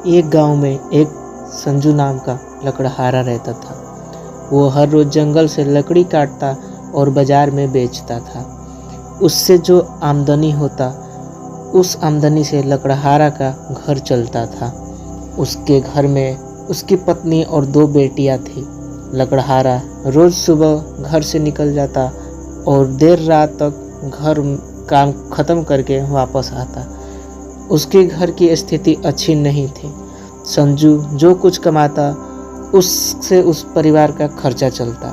एक गांव में एक संजू नाम का लकड़हारा रहता था। वो हर रोज़ जंगल से लकड़ी काटता और बाज़ार में बेचता था। उससे जो आमदनी होता उस आमदनी से लकड़हारा का घर चलता था। उसके घर में उसकी पत्नी और 2 बेटियां थी। लकड़हारा रोज़ सुबह घर से निकल जाता और देर रात तक घर काम ख़त्म करके वापस आता। उसके घर की स्थिति अच्छी नहीं थी। संजू जो कुछ कमाता उससे उस परिवार का खर्चा चलता।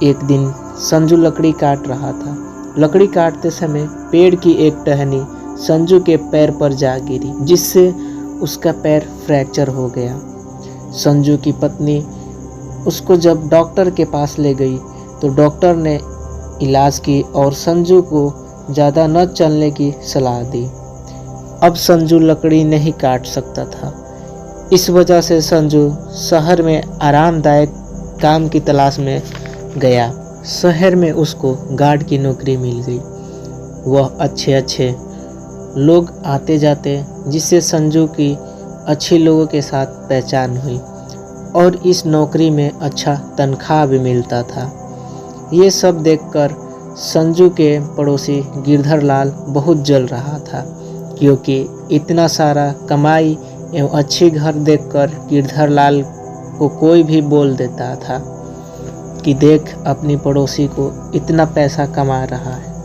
एक दिन संजू लकड़ी काट रहा था। लकड़ी काटते समय पेड़ की एक टहनी संजू के पैर पर जा गिरी, जिससे उसका पैर फ्रैक्चर हो गया। संजू की पत्नी उसको जब डॉक्टर के पास ले गई तो डॉक्टर ने इलाज की और संजू को ज़्यादा न चलने की सलाह दी। अब संजू लकड़ी नहीं काट सकता था। इस वजह से संजू शहर में आरामदायक काम की तलाश में गया। शहर में उसको गार्ड की नौकरी मिल गई। वह अच्छे लोग आते जाते, जिससे संजू की अच्छे लोगों के साथ पहचान हुई और इस नौकरी में अच्छा तनख्वाह भी मिलता था। ये सब देखकर संजू के पड़ोसी गिरधर लाल बहुत जल रहा था, क्योंकि इतना सारा कमाई एवं अच्छी घर देखकर गिरधर लाल को कोई भी बोल देता था कि देख अपनी पड़ोसी को इतना पैसा कमा रहा है।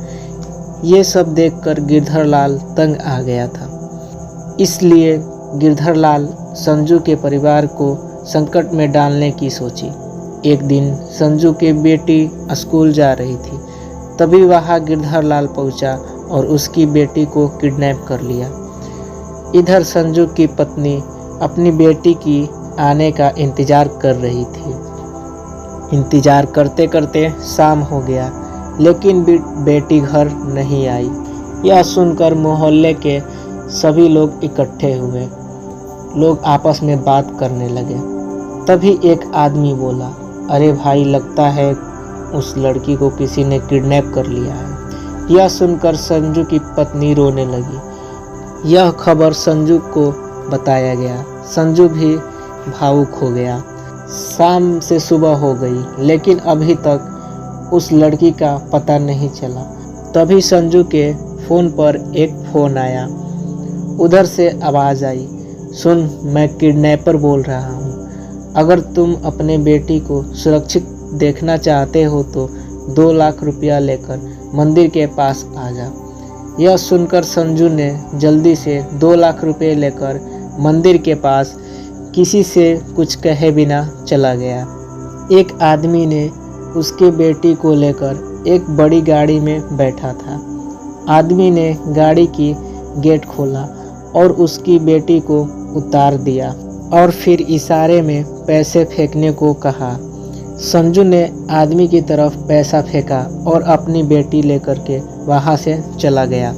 ये सब देखकर गिरधर लाल तंग आ गया था। इसलिए गिरधर लाल संजू के परिवार को संकट में डालने की सोची। एक दिन संजू की बेटी स्कूल जा रही थी, तभी वहाँ गिरधर लाल पहुँचा और उसकी बेटी को किडनैप कर लिया। इधर संजू की पत्नी अपनी बेटी की आने का इंतज़ार कर रही थी। इंतज़ार करते करते शाम हो गया, लेकिन बेटी घर नहीं आई। यह सुनकर मोहल्ले के सभी लोग इकट्ठे हुए। लोग आपस में बात करने लगे। तभी एक आदमी बोला, अरे भाई, लगता है उस लड़की को किसी ने किडनैप कर लिया है। यह सुनकर संजू की पत्नी रोने लगी। यह खबर संजू को बताया गया। संजू भी भावुक हो गया। शाम से सुबह हो गई, लेकिन अभी तक उस लड़की का पता नहीं चला। तभी संजू के फ़ोन पर एक फ़ोन आया। उधर से आवाज़ आई, सुन, मैं किडनैपर बोल रहा हूँ। अगर तुम अपने बेटी को सुरक्षित देखना चाहते हो तो 2 लाख रुपया लेकर मंदिर के पास आ जा। यह सुनकर संजू ने जल्दी से 2 लाख रुपए लेकर मंदिर के पास किसी से कुछ कहे बिना चला गया। एक आदमी ने उसके बेटी को लेकर एक बड़ी गाड़ी में बैठा था। आदमी ने गाड़ी की गेट खोला और उसकी बेटी को उतार दिया और फिर इशारे में पैसे फेंकने को कहा। संजू ने आदमी की तरफ पैसा फेंका और अपनी बेटी लेकर के वहाँ से चला गया।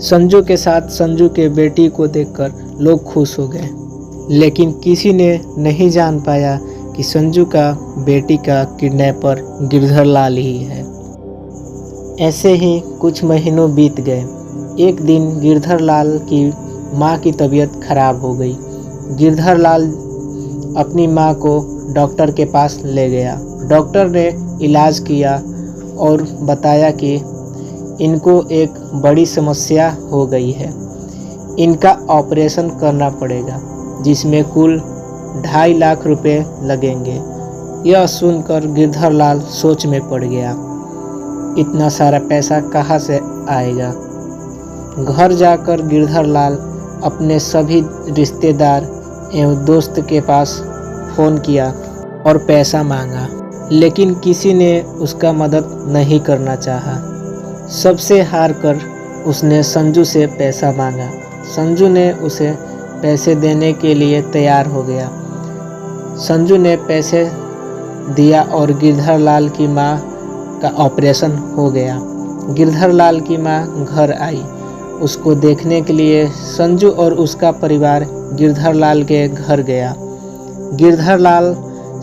संजू के साथ संजू के बेटी को देखकर लोग खुश हो गए, लेकिन किसी ने नहीं जान पाया कि संजू का बेटी का किडनैपर गिरधर लाल ही है। ऐसे ही कुछ महीनों बीत गए। एक दिन गिरधर लाल की माँ की तबीयत खराब हो गई। गिरधर लाल अपनी माँ को डॉक्टर के पास ले गया। डॉक्टर ने इलाज किया और बताया कि इनको एक बड़ी समस्या हो गई है। इनका ऑपरेशन करना पड़ेगा, जिसमें कुल 2.5 लाख रुपए लगेंगे। यह सुनकर गिरधर लाल सोच में पड़ गया, इतना सारा पैसा कहाँ से आएगा। घर जाकर गिरधर लाल अपने सभी रिश्तेदार एवं दोस्त के पास फ़ोन किया और पैसा मांगा, लेकिन किसी ने उसका मदद नहीं करना चाहा। सबसे हार कर उसने संजू से पैसा मांगा। संजू ने उसे पैसे देने के लिए तैयार हो गया। संजू ने पैसे दिया और गिरधर लाल की माँ का ऑपरेशन हो गया। गिरधर लाल की माँ घर आई। उसको देखने के लिए संजू और उसका परिवार गिरधर लाल के घर गया। गिरधर लाल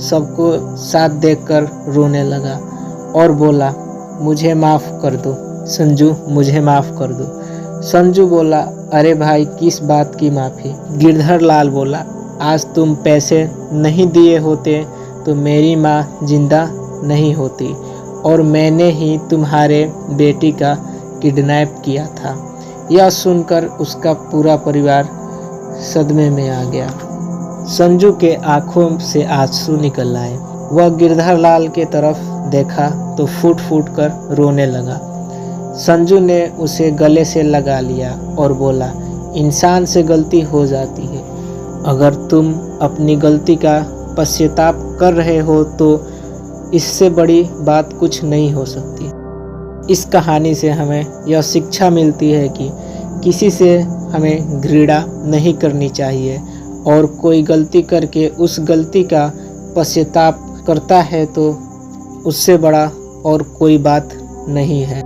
सबको साथ देखकर रोने लगा और बोला, मुझे माफ़ कर दो संजू, मुझे माफ़ कर दो। संजू बोला, अरे भाई, किस बात की माफ़ी? गिरधर लाल बोला, आज तुम पैसे नहीं दिए होते तो मेरी माँ जिंदा नहीं होती और मैंने ही तुम्हारे बेटी का किडनैप किया था। यह सुनकर उसका पूरा परिवार सदमे में आ गया। संजू के आंखों से आंसू निकल आए। वह गिरधर लाल के तरफ देखा तो फूट फूट कर रोने लगा। संजू ने उसे गले से लगा लिया और बोला, इंसान से गलती हो जाती है। अगर तुम अपनी गलती का पश्चाताप कर रहे हो तो इससे बड़ी बात कुछ नहीं हो सकती। इस कहानी से हमें यह शिक्षा मिलती है कि किसी से हमें घृणा नहीं करनी चाहिए और कोई गलती करके उस गलती का पश्चाताप करता है तो उससे बड़ा और कोई बात नहीं है।